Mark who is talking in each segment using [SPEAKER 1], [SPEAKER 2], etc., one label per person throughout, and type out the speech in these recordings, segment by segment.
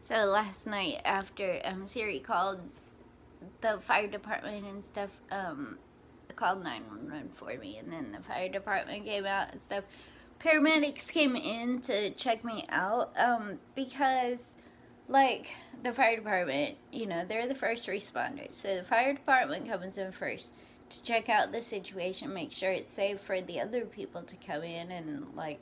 [SPEAKER 1] So last night after Siri called the fire department and stuff, called 911 for me, and then the fire department came out and stuff. Paramedics came in to check me out because, like, the fire department, they're the first responders. So the fire department comes in first to check out the situation, make sure it's safe for the other people to come in, and, like,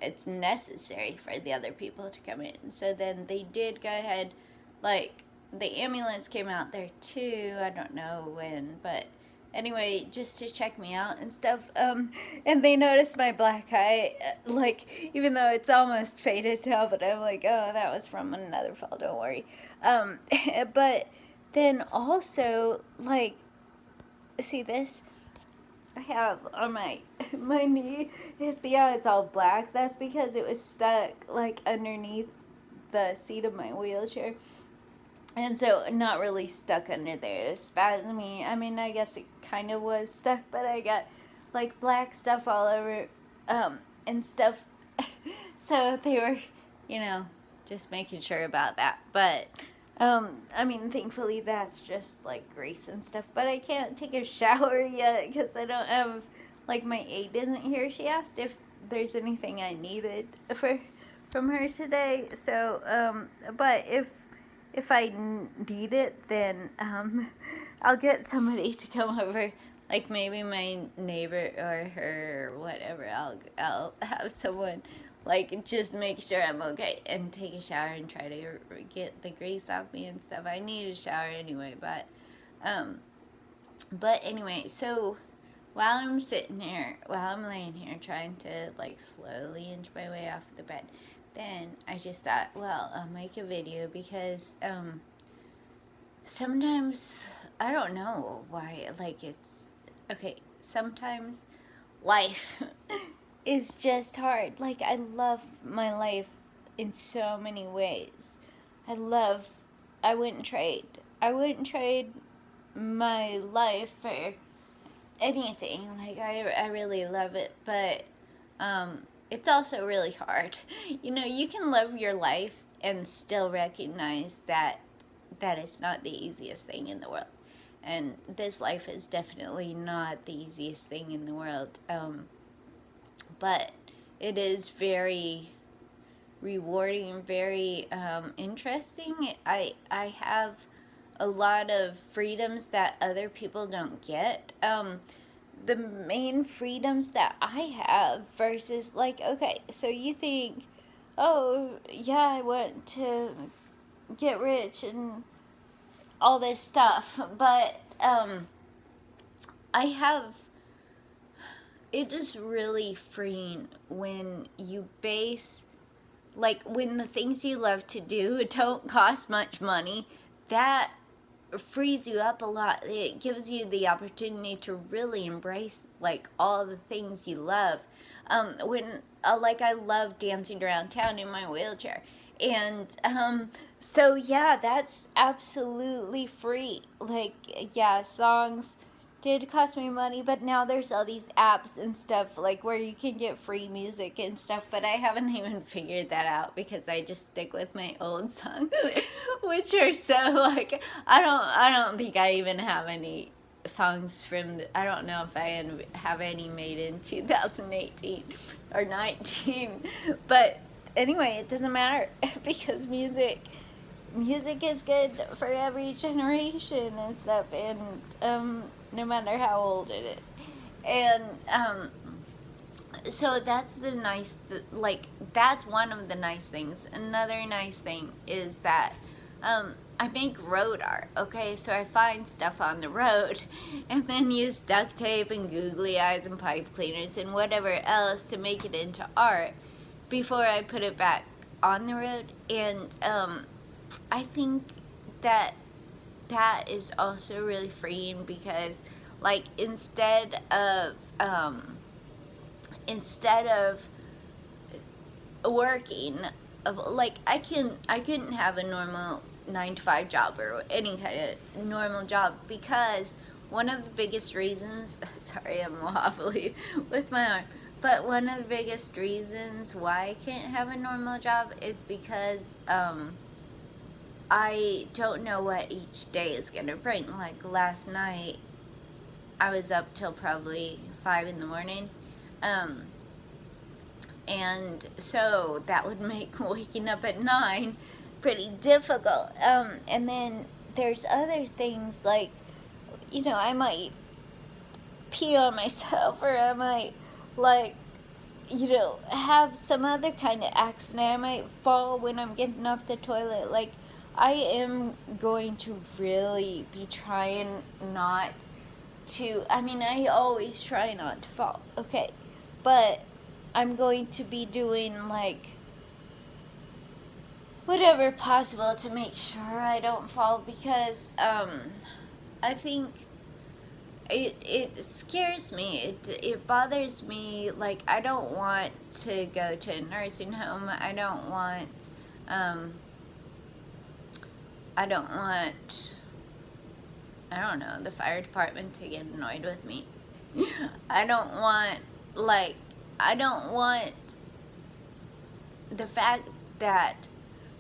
[SPEAKER 1] it's necessary for the other people to come in. So then they did go ahead, like, the ambulance came out there too. I don't know when, but anyway, just to check me out and stuff. And they noticed my black eye, like, even though it's almost faded now, but I'm like, oh, that was from another fall, don't worry. But then also, like, see this? I have on my knee. See how it's all black? That's because it was stuck, like, underneath the seat of my wheelchair. And so, not really stuck under there. It was spasmy. I mean, I guess it kind of was stuck, but I got, like, black stuff all over, and stuff. So they were, just making sure about that. But, I mean, thankfully that's just, like, grease and stuff. But I can't take a shower yet because I don't have, like, my aide isn't here. She asked if there's anything I needed from her today. So, but if I need it, then I'll get somebody to come over, like maybe my neighbor or her or whatever. I'll have someone, like, just make sure I'm okay and take a shower and try to get the grease off me and stuff. I need a shower anyway, but anyway, so while I'm sitting here, while I'm laying here trying to, like, slowly inch my way off the bed, then I just thought, well, I'll make a video because sometimes, I don't know why, like, it's, okay, sometimes life is just hard. Like, I love my life in so many ways. I wouldn't trade my life for anything. Like, I really love it, but it's also really hard. You can love your life and still recognize that it's not the easiest thing in the world. And this life is definitely not the easiest thing in the world. But it is very rewarding, very interesting. I have a lot of freedoms that other people don't get. The main freedoms that I have versus, like, okay, so you think, oh, yeah, I want to get rich and all this stuff, but I have, it is really freeing when you base, like, when the things you love to do don't cost much money. That frees you up a lot. It gives you the opportunity to really embrace, like, all the things you love. When like, I love dancing around town in my wheelchair, and so yeah, that's absolutely free. Like, yeah, songs did cost me money, but now there's all these apps and stuff, like, where you can get free music and stuff, but I haven't even figured that out because I just stick with my old songs, which are so, like, I don't think I even have any songs from I don't know if I have any made in 2018 or 19, but anyway, it doesn't matter because music is good for every generation and stuff, and no matter how old it is. And so that's the nice, like, that's one of the nice things. Another nice thing is that I make road art. Okay, so I find stuff on the road and then use duct tape and googly eyes and pipe cleaners and whatever else to make it into art before I put it back on the road. And I think that is also really freeing because, like, instead of working, like, I couldn't have a normal 9 to 5 job or any kind of normal job because one of the biggest reasons sorry, I'm wobbly with my arm, but one of the biggest reasons why I can't have a normal job is because I don't know what each day is gonna bring. Like last night, I was up till probably 5 in the morning. Um, and so that would make waking up at 9 pretty difficult. And then there's other things like, I might pee on myself, or I might, like, have some other kind of accident. I might fall when I'm getting off the toilet. Like, I am going to really be trying not to, I always try not to fall, okay? But I'm going to be doing, like, whatever possible to make sure I don't fall, because, I think it scares me. It bothers me. Like, I don't want to go to a nursing home. I don't want, I don't want, I don't know, the fire department to get annoyed with me. I don't want, like, I don't want the fact that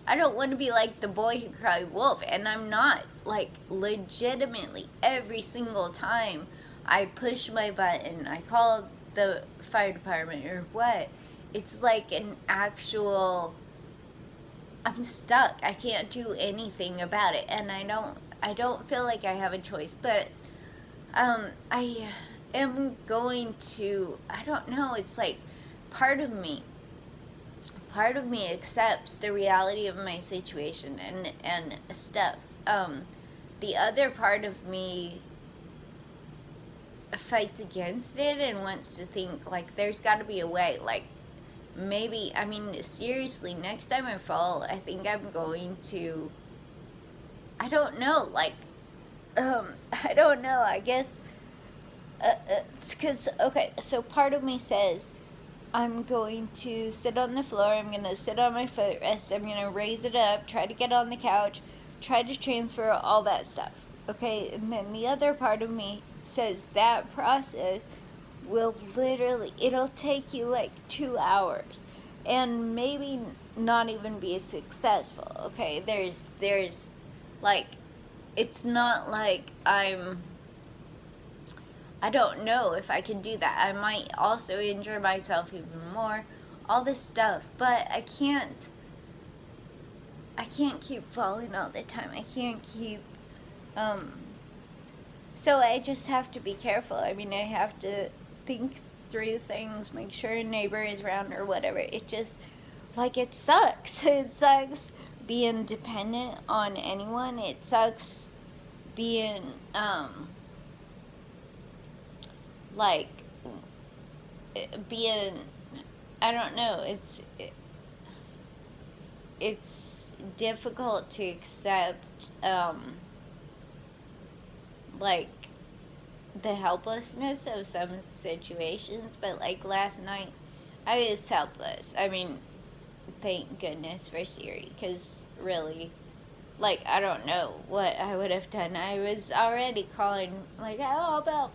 [SPEAKER 1] I don't want to be like the boy who cried wolf, and I'm not. Like, legitimately, every single time I push my button, I call the fire department or what, it's like an actual, I'm stuck. I can't do anything about it, and I don't feel like I have a choice. But I am going to, I don't know, it's like part of me accepts the reality of my situation and stuff. The other part of me fights against it and wants to think, like, there's got to be a way. Like, maybe, seriously, next time I fall, I think I'm going to, I don't know, like, I don't know, I guess, because, okay, so part of me says, I'm going to sit on the floor, I'm going to sit on my footrest, I'm going to raise it up, try to get on the couch, try to transfer, all that stuff, okay? And then the other part of me says that process will literally, it'll take you like 2 hours, and maybe not even be successful, okay? There's, like, it's not like I don't know if I can do that. I might also injure myself even more. All this stuff. But I can't keep falling all the time. I can't keep, so I just have to be careful. I have to think through things, make sure a neighbor is around or whatever. It just, like, it sucks. It sucks being dependent on anyone. It sucks being, like, being, I don't know, it's difficult to accept, like, the helplessness of some situations. But, like, last night, I was helpless. Thank goodness for Siri, because really, like, I don't know what I would have done. I was already calling, like, oh, Belle.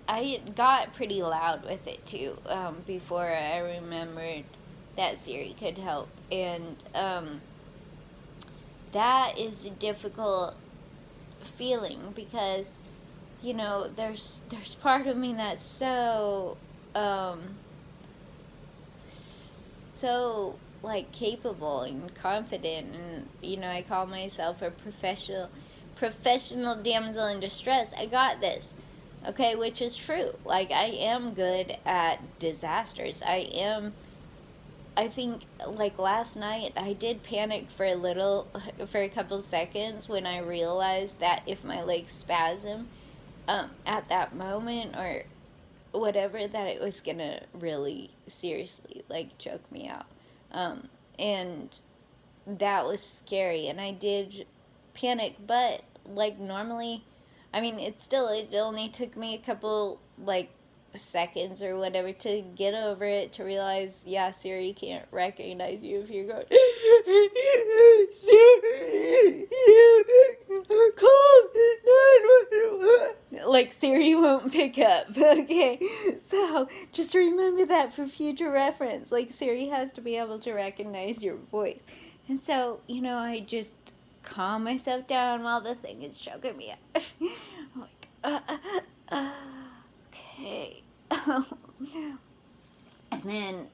[SPEAKER 1] I got pretty loud with it too, before I remembered that Siri could help. And that is a difficult feeling, because, there's part of me that's so, like, capable and confident, and, I call myself a professional damsel in distress. I got this. Okay, which is true. Like, I am good at disasters. I think, like, last night, I did panic for a couple seconds when I realized that if my legs spasm, at that moment, or whatever, that it was gonna really seriously, like, choke me out. And that was scary, and I did panic, but, like, normally, it only took me a couple, like, seconds or whatever to get over it, to realize, yeah, Siri can't recognize you if you're going, Siri, you called 911. Like, Siri won't pick up, okay? So, just remember that for future reference. Like, Siri has to be able to recognize your voice. And so, calm myself down while the thing is choking me out. I'm like, okay. And then,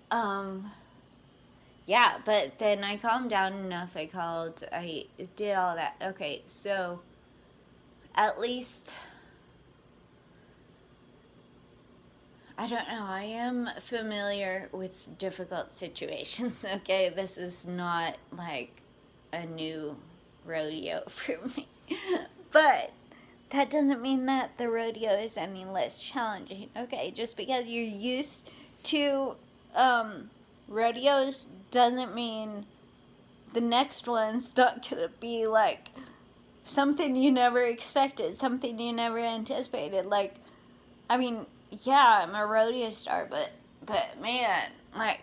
[SPEAKER 1] yeah, but then I calmed down enough. I did all that. Okay, so at least, I don't know, I am familiar with difficult situations, okay? This is not like a new rodeo for me. But that doesn't mean that the rodeo is any less challenging, okay? Just because you're used to rodeos doesn't mean the next one's not gonna be like something you never expected, something you never anticipated. Like, I mean, yeah, I'm a rodeo star, but man, like,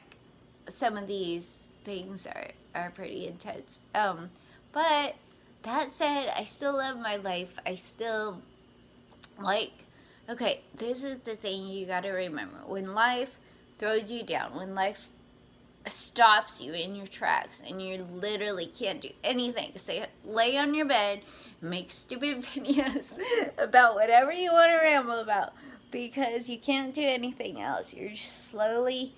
[SPEAKER 1] some of these things are pretty intense. But that said, I still love my life. I still, like, okay, this is the thing you gotta remember. When life throws you down, when life stops you in your tracks and you literally can't do anything, lay on your bed, make stupid videos about whatever you want to ramble about, because you can't do anything else. You're just slowly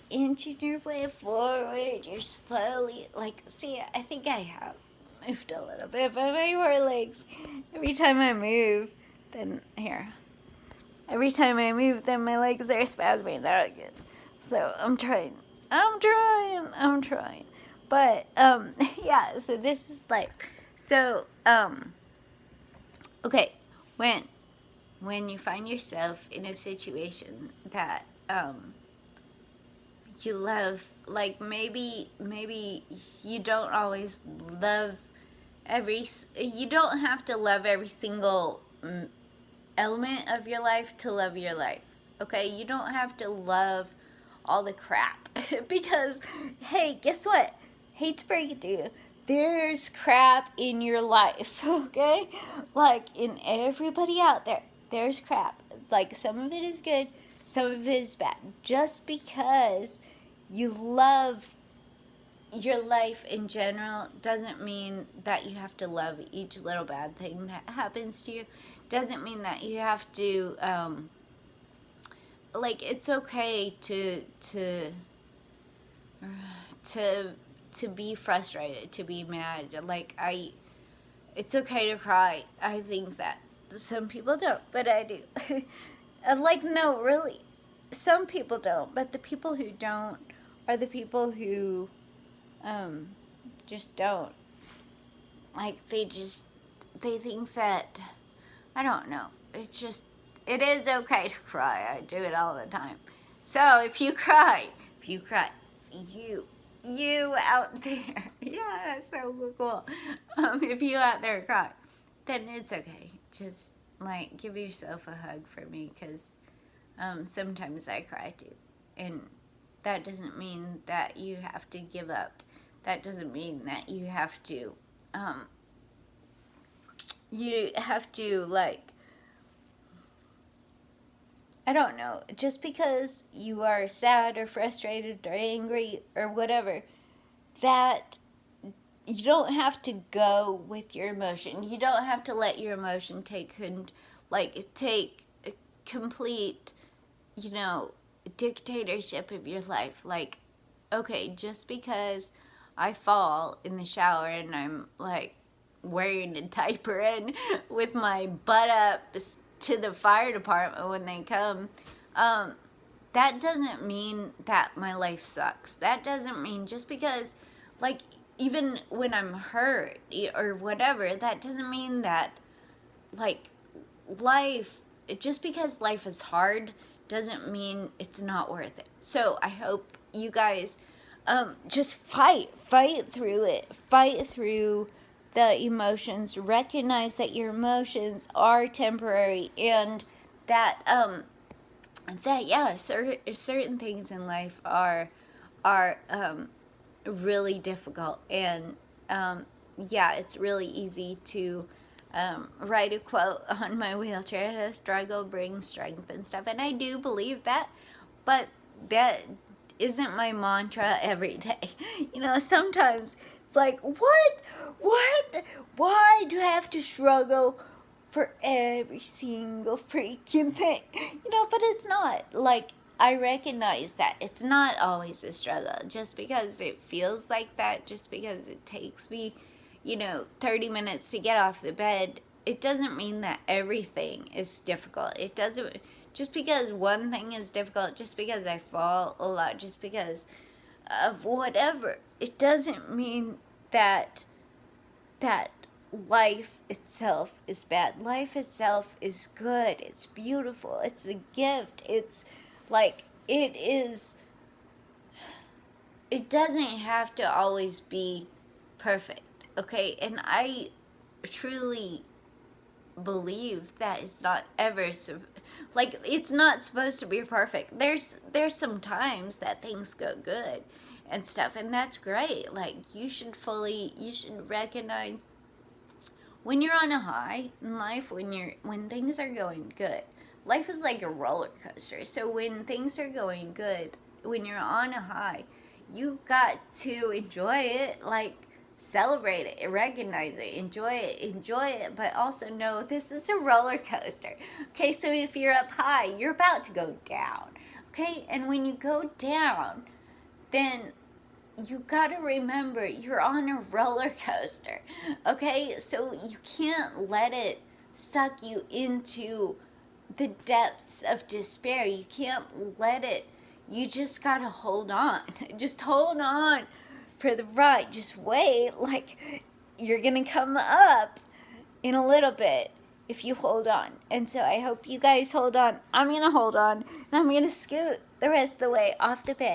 [SPEAKER 1] inching your way forward. You're slowly, like, see, I think I have moved a little bit, but my poor legs, every time I move, then every time I move, then my legs are spasming out again. So I'm trying. But, yeah, so this is like, so, okay, when you find yourself in a situation that, you love, like, maybe you don't always love you don't have to love every single element of your life to love your life, okay? You don't have to love all the crap, because, hey, guess what? Hate to break it to you, there's crap in your life, okay? Like, in everybody out there, there's crap. Like, some of it is good, some of it is bad. Just because you love your life in general doesn't mean that you have to love each little bad thing that happens to you. Doesn't mean that you have to, like, it's okay to be frustrated, to be mad. Like, it's okay to cry. I think that some people don't, but I do. And, like, no, really, some people don't, but the people who don't are the people who just don't. Like, they think that, I don't know, it is okay to cry. I do it all the time. So if you cry, you out there, yeah, that's so cool. If you out there cry, then it's okay. Just, like, give yourself a hug for me, because sometimes I cry too. And that doesn't mean that you have to give up. That doesn't mean that you have to, like, I don't know, just because you are sad or frustrated or angry or whatever, that you don't have to go with your emotion. You don't have to let your emotion take complete, dictatorship of your life. Like, okay, just because I fall in the shower and I'm, like, wearing a diaper and with my butt up to the fire department when they come, that doesn't mean that my life sucks. That doesn't mean, just because, like, even when I'm hurt or whatever, that doesn't mean that, like, just because life is hard doesn't mean it's not worth it. So I hope you guys just fight through it. Fight through the emotions. Recognize that your emotions are temporary, and that certain things in life are really difficult, and it's really easy to write a quote on my wheelchair: struggle brings strength and stuff, and I do believe that, but that isn't my mantra every day. Sometimes It's like, what? Why do I have to struggle for every single freaking thing? But it's not. Like, I recognize that it's not always a struggle. Just because it feels like that, just because it takes me, 30 minutes to get off the bed, it doesn't mean that everything is difficult. It doesn't, just because one thing is difficult, just because I fall a lot, just because of whatever, it doesn't mean that life itself is bad. Life itself is good. It's beautiful. It's a gift. It's like, it doesn't have to always be perfect, okay? And I truly believe that it's not ever like, it's not supposed to be perfect. There's some times that things go good and stuff, and that's great. Like, you should recognize when you're on a high in life, when things are going good. Life is like a roller coaster. So when things are going good, when you're on a high, you got to enjoy it, like, celebrate it, recognize it, enjoy it, but also know this is a roller coaster. Okay, so if you're up high, you're about to go down. Okay, and when you go down, then you gotta remember you're on a roller coaster. Okay, so you can't let it suck you into the depths of despair. You can't let it. You just gotta hold on. Just hold on for the ride. Just wait. Like, you're gonna come up in a little bit if you hold on. And so I hope you guys hold on. I'm gonna hold on, and I'm gonna scoot the rest of the way off the bed.